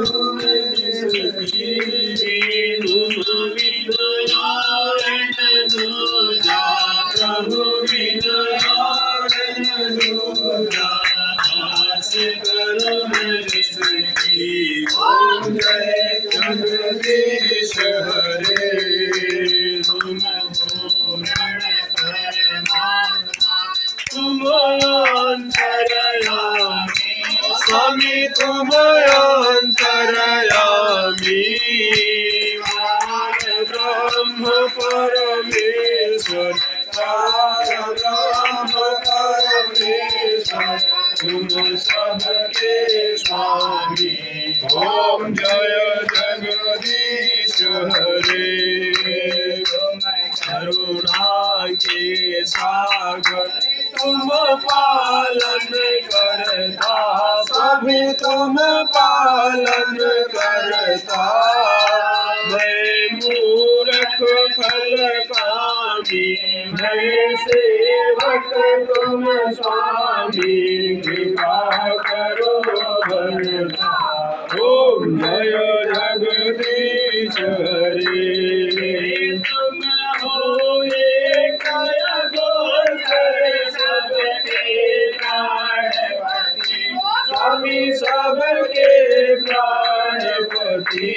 प्रभु बिन आस करो जिसकी ओम जय जगदीश हरे तुम तुम अंतरयामी स्वामी तुम अंतरयामी ब्रह्म परमेश्वर ब्रह्म परमेश्वर तुम सबके स्वामी ओम जय जगदीश हरे करुणा के सागर तुम पालन करता सभी तुम पालन करता मैं मूर्ख खल कामी मैं सेवक तुम स्वामी कृपा करो बरता ओम जय जगदीश हरे तुम हो एक गोचर सबके प्राणपति स्वामी सबके प्राणपति